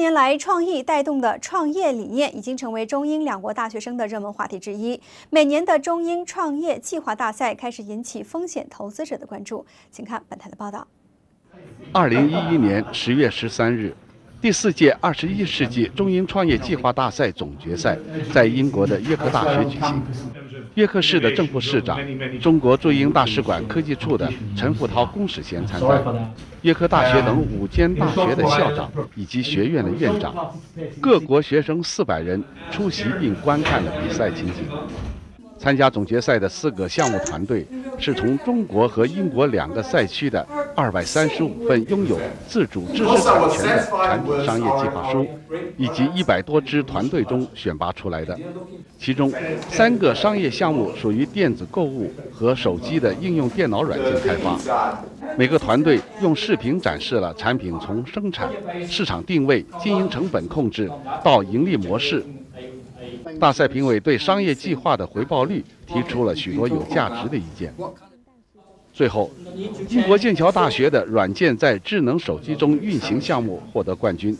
年来，创意带动的创业理念已经成为中英两国大学生的热门话题之一。每年的中英创业计划大赛开始引起风险投资者的关注。请看本台的报道。2011年10月13日，第4届21世纪中英创业计划大赛总决赛在英国的约克大学举行。约克市的正副市长、中国驻英大使馆科技处的陈富涛公使衔参赛，约克大学等5间大学的校长以及学院的院长，各国学生400人出席并观看了比赛情景。参加总决赛的4个项目团队是从中国和英国2个赛区的235份拥有自主知识产权的产品商业计划书，以及100多支团队中选拔出来的。其中3个商业项目属于电子购物和手机的应用电脑软件开发。每个团队用视频展示了产品从生产、市场定位、经营成本控制到盈利模式。大赛评委对商业计划的回报率提出了许多有价值的意见。最后，英国剑桥大学的软件在智能手机中运行项目获得冠军，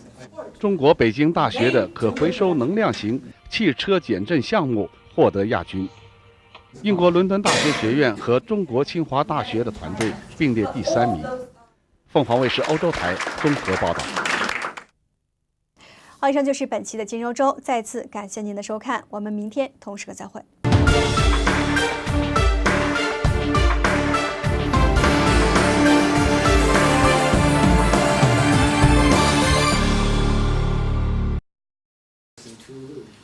中国北京大学的可回收能量型汽车减震项目获得亚军。英国伦敦大学学院和中国清华大学的团队并列第3名。凤凰卫视欧洲台综合报道。好，以上就是本期的金融周，再次感谢您的收看，我们明天同时再会。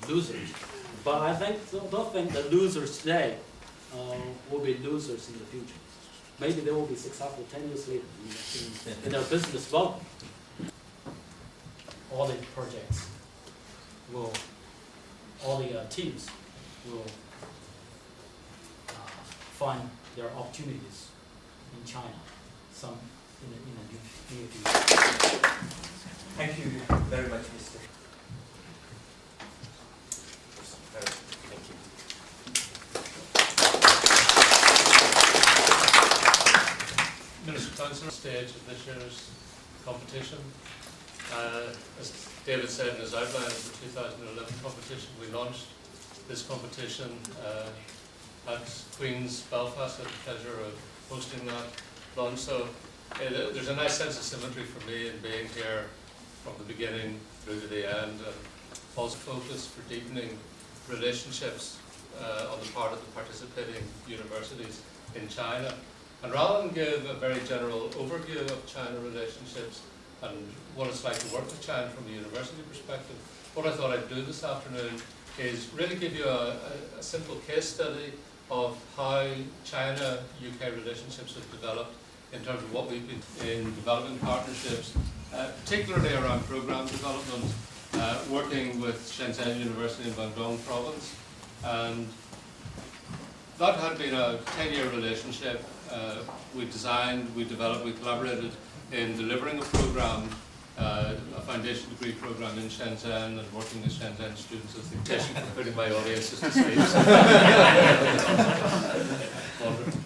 Losers, but I don't think the losers today will be losers in the future. Maybe they will be successful 10 years later in their business development. All the projects will, all the teams will find their opportunities in China, some in the near future. Thank you very much, Mr. Minister Council stage of this year's competition. As David said in his outline of the 2011 competition, we launched this competition at Queen's Belfast. I had the pleasure of hosting that launch. So there's a nice sense of symmetry for me in being here from the beginning through to the end, and also focus for deepening relationships on the part of the participating universities in China. And rather than give a very general overview of China relationships and what it's like to work with China from a university perspective, what I thought I'd do this afternoon is really give you a simple case study of how China-UK relationships have developed in terms of what we've been in development partnerships, particularly around program development, working with Shenzhen University in Guangdong province. And that had been a 10-year relationship. We designed, we developed, we collaborated in delivering a program, a foundation degree program in Shenzhen, and working with Shenzhen students as the intention for putting my audiences to sleep. Wonderful.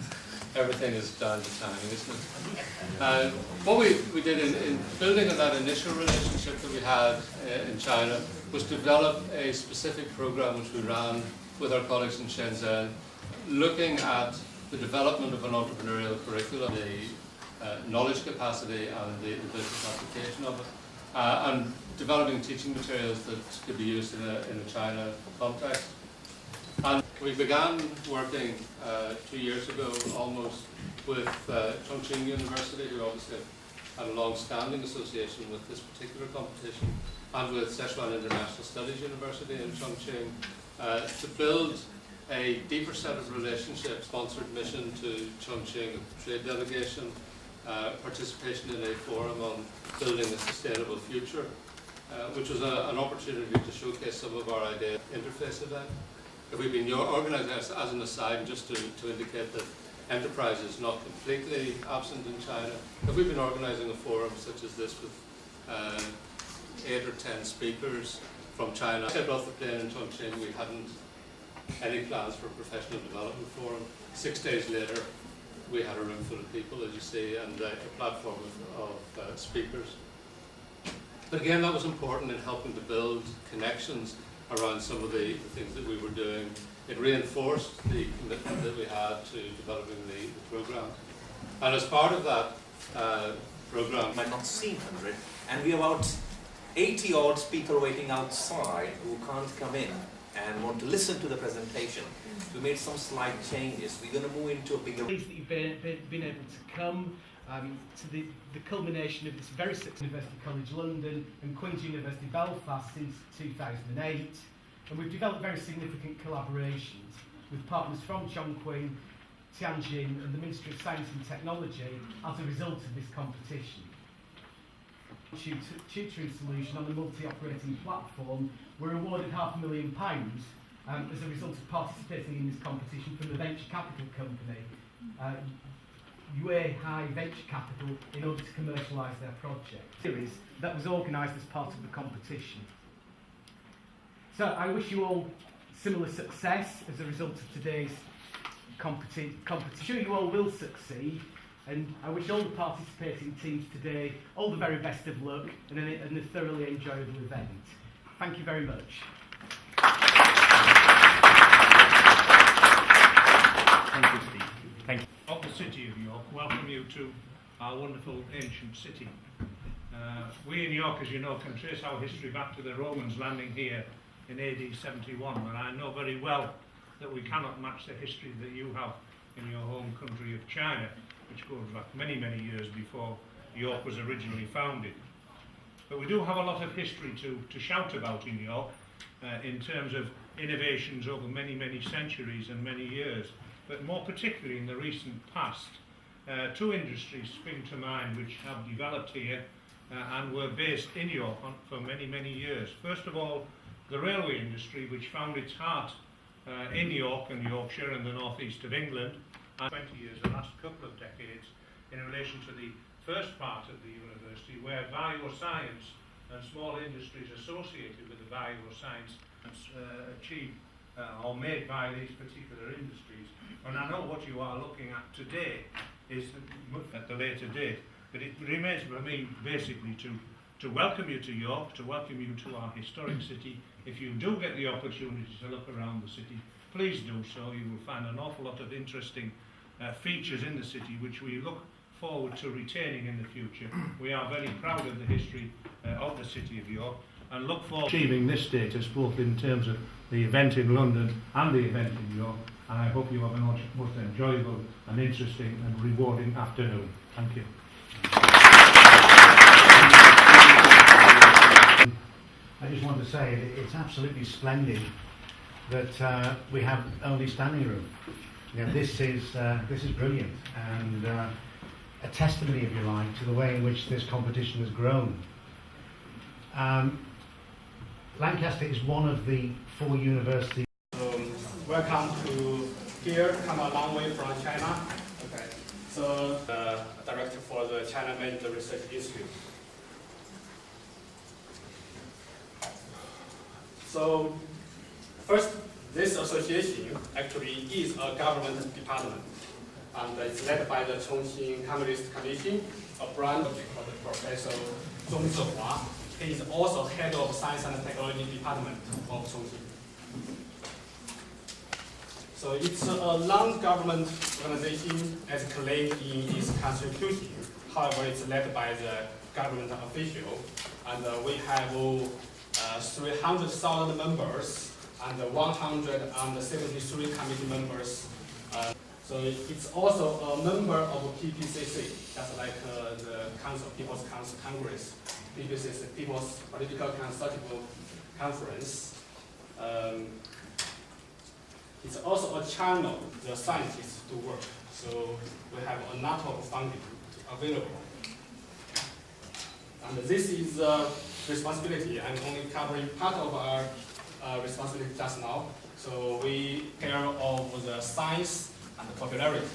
Everything is down to timing, isn't it? What we did in building on that initial relationship that we had in China was develop a specific program which we ran with our colleagues in Shenzhen, looking at the development of an entrepreneurial curriculum, the knowledge capacity and the business application of it, and developing teaching materials that could be used in a China context. And we began working 2 years ago almost with Chongqing University, who obviously had a long-standing association with this particular competition, and with Sichuan International Studies University in Chongqing, to build a deeper set of relationships, sponsored mission to Chongqing, trade delegation, participation in a forum on building a sustainable future, which was an opportunity to showcase some of our ideas. Interface event. We've been organising as an aside, just to indicate that enterprise is not completely absent in China. If we've been organising a forum such as this with 8 or 10 speakers from China. I stepped off the plane in Chongqing, we hadn't any plans for a professional development forum. 6 days later, we had a room full of people, as you see, and a platform of speakers. But again, that was important in helping to build connections around some of the things that we were doing. It reinforced the commitment that we had to developing the program. And as part of that program, might not seem 100, and we have about 80 odd people waiting outside who can't come in and want to listen to the presentation. We made some slight changes. We're going to move into a bigger... That you've been able to come to the culmination of this very successful University College London and Queen's University Belfast since 2008. And we've developed very significant collaborations with partners from Chongqing, Tianjin and the Ministry of Science and Technology as a result of this competition. Tutoring solution on the multi-operating platform were awarded £500,000 as a result of participating in this competition from the venture capital company UA High Venture Capital in order to commercialise their project. Series that was organised as part of the competition. So I wish you all similar success as a result of today's competition. I'm sure you all will succeed, and I wish all the participating teams today all the very best of luck and a thoroughly enjoyable event. Thank you very much. Thank you, Steve. Thank you. Of the City of York, welcome you to our wonderful ancient city. We in York, as you know, can trace our history back to the Romans landing here in AD 71, and I know very well that we cannot match the history that you have in your home country of China, which goes back many, many years before York was originally founded. But we do have a lot of history to shout about in York in terms of innovations over many, many centuries and many years. But more particularly in the recent past, two industries spring to mind which have developed here and were based in York for many, many years. First of all, the railway industry, which found its heart in York and Yorkshire and the northeast of England, and 20 years, the last couple of decades, in relation to the first part of the university, where bioscience and small industries associated with the bioscience achieved or made by these particular industries. And I know what you are looking at today is at the later date, but it remains for me basically to welcome you to York, to welcome you to our historic city. If you do get the opportunity to look around the city, please do so. You will find an awful lot of interesting features in the city which we look forward to retaining in the future. We are very proud of the history of the City of York and look forward to achieving this status both in terms of the event in London and the event in York, and I hope you have a most enjoyable and interesting and rewarding afternoon. Thank you. I just want to say it's absolutely splendid that we have only standing room. You know, this is brilliant and a testimony, if you like, to the way in which this competition has grown. Lancaster is one of the 4 universities. Welcome to here, come a long way from China. Okay. So, director for the China Medical Research Institute. So, first, this association actually is a government department, and it's led by the Chongqing Communist Commission, a branch of the Professor Zhong Zihua. He is also head of Science and Technology Department of Chongqing. So it's a non-government organization as claimed in its constitution. However, it's led by the government official, and we have 300,000 members and 173 committee members. So it's also a member of PPCC, just like the Council of People's Congress, PPCC, People's Political Consultative Conference. It's also a channel the scientists to work. So we have a lot of funding available. And this is responsibility. I'm only covering part of our responsibility just now. So we care of the science and the popularity.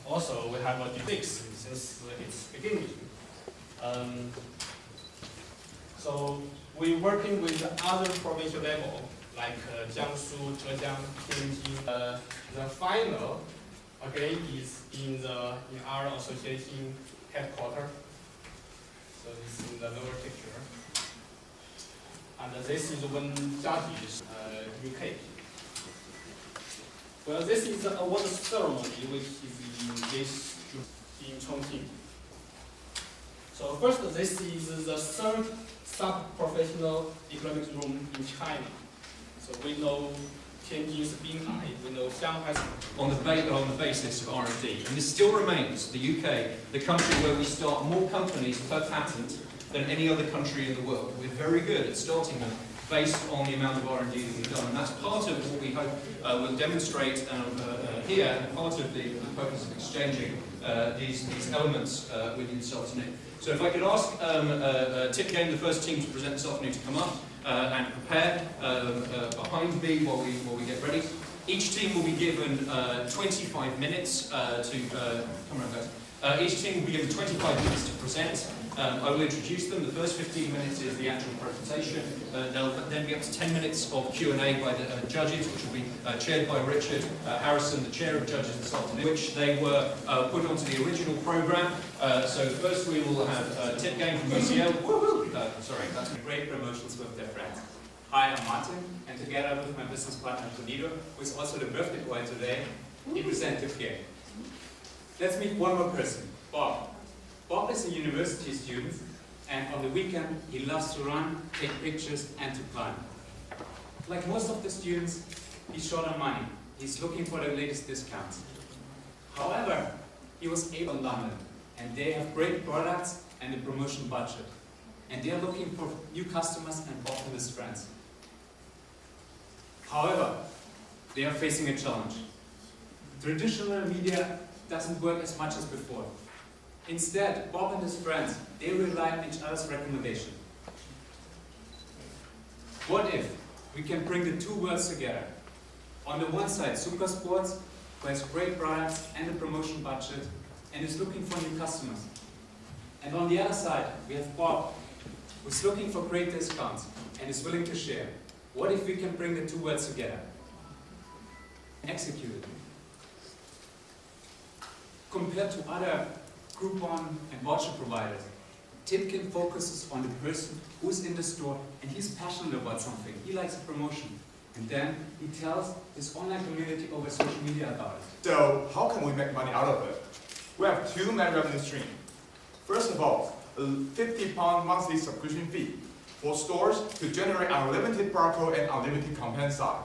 Also, we have a D6 since its beginning. So we're working with other provincial level, like Jiangsu, Zhejiang, Tianjin. The final, again, is in our association headquarters. So this is the lower picture. And this is when judges UK. Well, this is the award ceremony which is in Chongqing. So first, this is the third sub-professional economic room in China. So we know Tianjin's Binhai, we know Shanghai's on the basis of R&D. And this still remains, the UK, the country where we start more companies per patent than any other country in the world. We're very good at starting them based on the amount of R&D that we've done. And that's part of what we hope will demonstrate here, and part of the purpose of exchanging these elements with you this afternoon. So if I could ask Tip Game, the first team to present this afternoon, to come up and prepare behind me while we get ready. Each team will be given 25 minutes to come around, guys. Each team will be given 25 minutes to present. I will introduce them. The first 15 minutes is the actual presentation. There'll then be up to 10 minutes of Q&A by the judges, which will be chaired by Richard Harrison, the chair of judges this afternoon, which they were put onto the original programme. So first we will have Tip Game from UCL. Sorry, that's great promotions with their friends. Hi, I'm Martin, and together with my business partner Toledo, who is also the birthday boy today, we present Tip Game. Let's meet one more person, Bob. Bob is a university student, and on the weekend he loves to run, take pictures, and to climb. Like most of the students, he's short on money. He's looking for the latest discounts. However, he was able in London, and they have great products and a promotion budget. And they are looking for new customers and Bob and his friends. However, they are facing a challenge. Traditional media doesn't work as much as before. Instead, Bob and his friends, they rely on each other's recommendation. What if we can bring the two worlds together? On the one side, Super Sports, who has great products and a promotion budget, and is looking for new customers. And on the other side, we have Bob, who's looking for great discounts and is willing to share. What if we can bring the two worlds together? Execute it. Compared to other Groupon and voucher providers, Tipkin focuses on the person who's in the store and he's passionate about something. He likes a promotion. And then he tells his online community over social media about it. So how can we make money out of it? We have two main revenue streams. First of all, a £50 monthly subscription fee for stores to generate unlimited barcode and unlimited campaign size.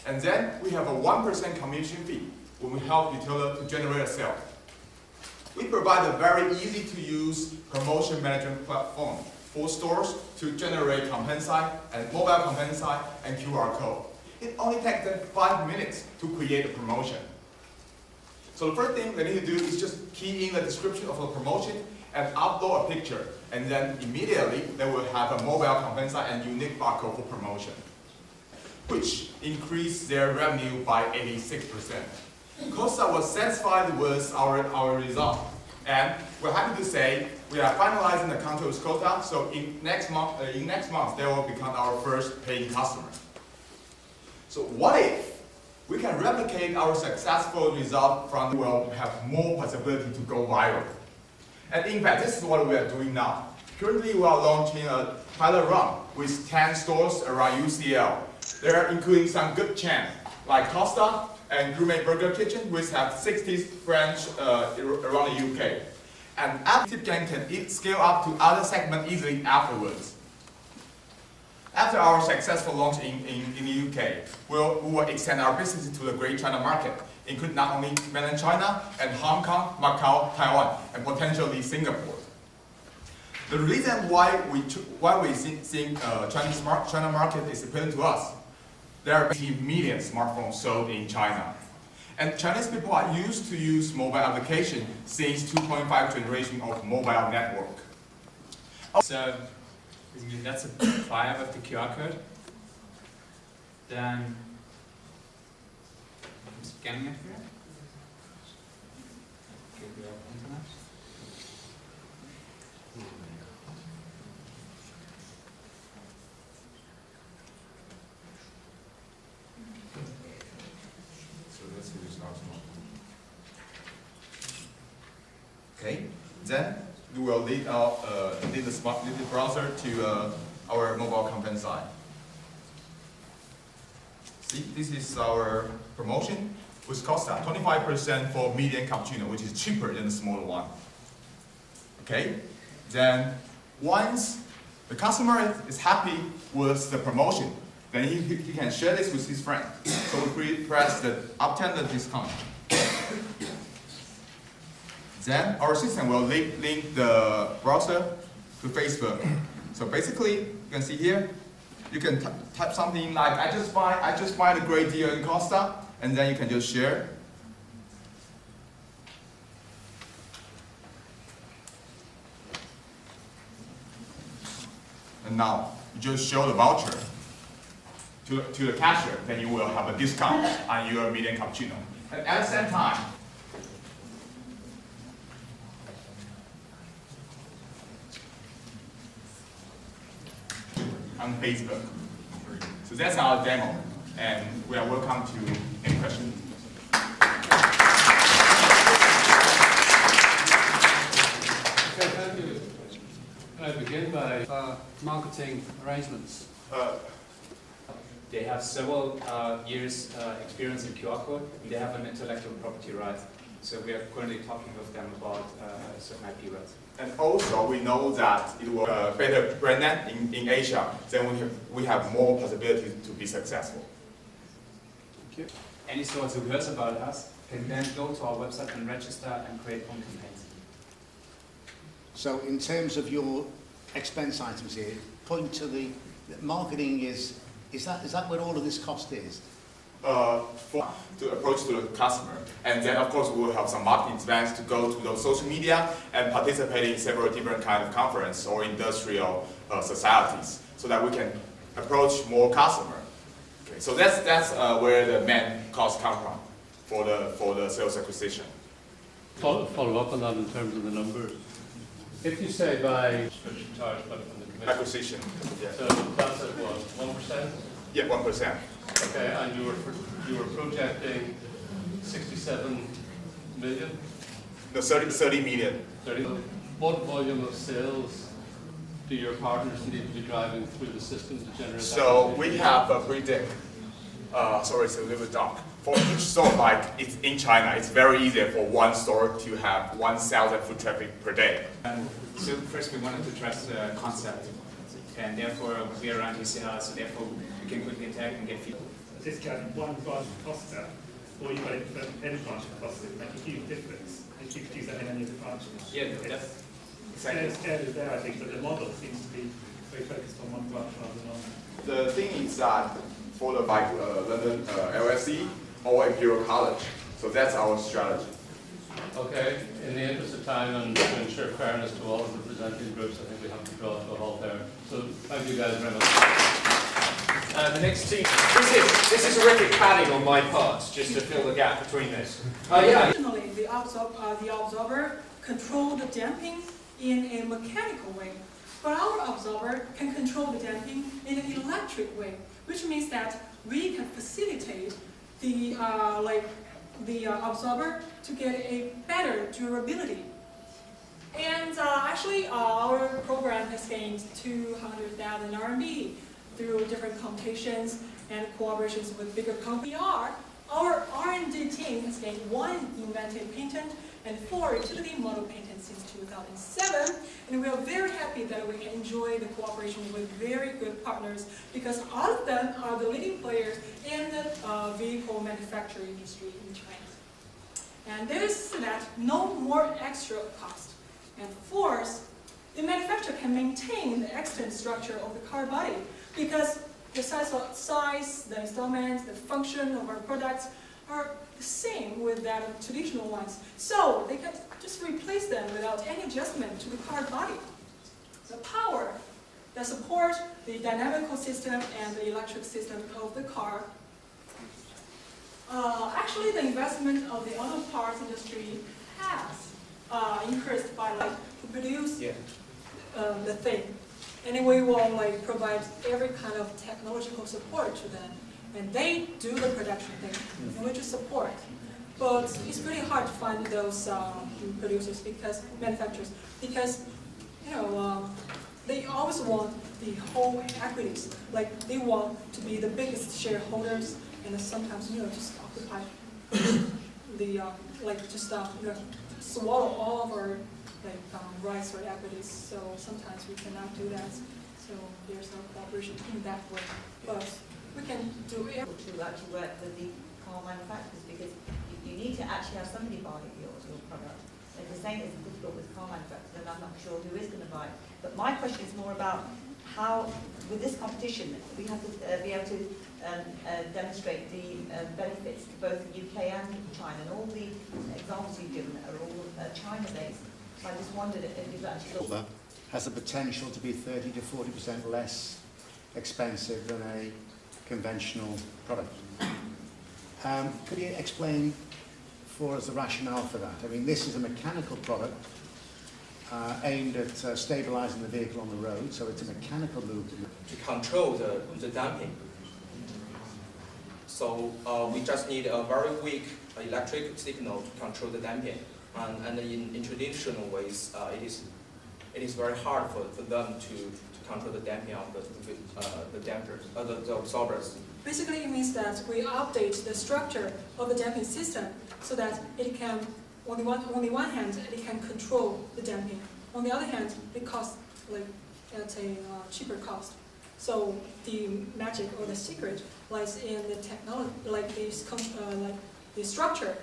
And then we have a 1% commission fee when we help retailer to generate a sale. We provide a very easy-to-use promotion management platform for stores to generate campaign site and mobile campaign site and QR code. It only takes them 5 minutes to create a promotion. So the first thing they need to do is just key in the description of the promotion and upload a picture, and then immediately they will have a mobile campaign site and unique barcode for promotion, which increased their revenue by 86%. Costa was satisfied with our result, and we're happy to say we are finalizing the contract with Costa, so in next month they will become our first paying customer. So what if we can replicate our successful result from the world, have more possibility to go viral? And in fact, this is what we are doing now. Currently, we are launching a pilot run with 10 stores around UCL. They're including some good chains like Costa and Gourmet Burger Kitchen, which have 60 branches around the UK. And after Tipcan can scale up to other segments easily afterwards. After our successful launch in the UK, we will extend our business to the Great China market, including not only mainland China and Hong Kong, Macau, Taiwan, and potentially Singapore. The reason why we think China market is appealing to us, there are 80 million smartphones sold in China. And Chinese people are used to use mobile application since 2.5 generation of mobile network. So that's a file with the QR code. Then I'm scanning it here. Okay, we have internet. So let's use our smartphone. Okay, then we you will lead the browser to our mobile content site. See, this is our promotion, which costs 25% for medium cappuccino, which is cheaper than the smaller one. Okay, then once the customer is happy with the promotion, then he can share this with his friend. So we press the obtain the discount. Then our system will link the browser to Facebook. So basically, you can see here, you can type something like, I just find a great deal in Costa, and then you can just share. And now, you just show the voucher to the cashier, then you will have a discount on your medium cappuccino. And at the same time, on Facebook. So that's our demo, and we are welcome to any questions. Okay, thank you. Can I begin by marketing arrangements? They have several years experience in QR code, and they have an intellectual property right. So we are currently talking with them about certain IP rights. And also, we know that it will better brand name in Asia. Then we have more possibilities to be successful. Thank you. Any stores who hears about us can then go to our website and register and create own campaigns. So in terms of your expense items here, point to the marketing is that where all of this cost is? To approach to the customer, and then of course we will have some marketing expense to go to those social media and participate in several different kind of conference or industrial societies, so that we can approach more customer. Okay, so that's where the main cost come from for the sales acquisition. Follow up on that in terms of the numbers. If you say by subscription charge, but from the commission. Acquisition. Yeah. So that's at what, 1%? Yeah, 1%. Okay, and you were projecting 67 million? No, 30 million. 30. What volume of sales do your partners need to be driving through the system to generate that? So we have a predict. Sorry, it's a little bit dark. For each store, like it's in China, it's very easy for one store to have 1,000 foot traffic per day. So first we wanted to address the concept, and therefore we are around UCL, so therefore we can quickly attack and get feedback. Discounting one branch of Costa, or you got it for any branch of Costa, it makes a huge difference if you could use that in any of the branches. Yeah, that's exactly. Scale is there, I think, but the model seems to be very focused on one branch rather than on. The thing is that for the London LSE or Imperial College, so that's our strategy. Okay, in the interest of time and to ensure fairness to all of the presenting groups, I think we have to draw to a halt there. So thank you guys very much. The next team. This is horrific padding on my part, just to fill the gap between this. Additionally, the observer controls the damping in a mechanical way, but our observer can control the damping in an electric way, which means that we can facilitate the observer to get a better durability. And actually, our program has gained 200,000 RMB through different competitions and collaborations with bigger companies. Our R&D team has gained 1 invented patent and 4 utility model patents since 2007, and we are very happy that we can enjoy the cooperation with very good partners, because all of them are the leading players in the vehicle manufacturing industry in China. And there's that no more extra cost. And fourth, the manufacturer can maintain the extant structure of the car body, because the size, the installments, the function of our products are the same with that of traditional ones. So they can just replace them without any adjustment to the car body. The power that supports the dynamical system and the electric system of the car. Actually, the investment of the auto parts industry has increased by to produce the thing. And we will provide every kind of technological support to them. And they do the production thing, and we just support. But it's really hard to find those manufacturers, because they always want the whole equities. Like they want to be the biggest shareholders, and sometimes just occupy the swallow all of our rights or equities. So sometimes we cannot do that. So there's no cooperation in that way. But we can do it. To actually work with the car manufacturers, because you need to actually have somebody buy your product. If you're saying it's difficult with car manufacturers, then I'm not sure who is going to buy it. But my question is more about how, with this competition, we have to be able to demonstrate the benefits to both the UK and China. And all the examples you've given are all China-based. So I just wondered if you've actually looked. Has the potential to be 30 to 40% less expensive than a conventional product. Could you explain for us the rationale for that? I mean, this is a mechanical product aimed at stabilizing the vehicle on the road, so it's a mechanical movement. To control the damping. So we just need a very weak electric signal to control the damping. And in traditional ways, it is very hard for them to control the damping of the dampers, the absorbers. Basically, it means that we update the structure of the damping system so that it can, on the one hand, it can control the damping. On the other hand, it costs at a cheaper cost. So the magic or the secret lies in the technology, the structure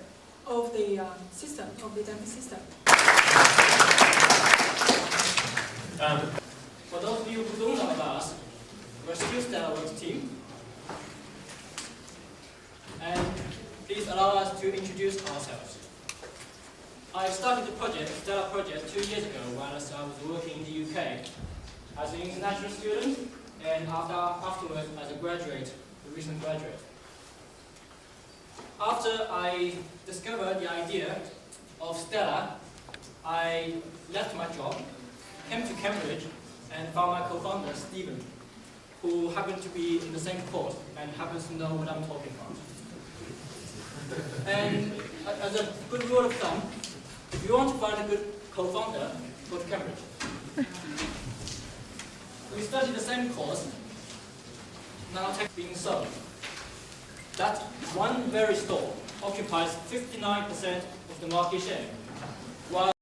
of the system, of the damping system. For those of you who don't know about us, we're still Stella Works team. And please allow us to introduce ourselves. I started the project, Stella Project, 2 years ago while I was working in the UK as an international student, and afterwards as a graduate, a recent graduate. After I discovered the idea of Stella, I left my job, came to Cambridge, and found my co-founder, Stephen, who happened to be in the same course and happens to know what I'm talking about. And as a good rule of thumb, if you want to find a good co-founder, go to Cambridge. We studied the same course, now tech being sold. That one very store occupies 59% of the market share, while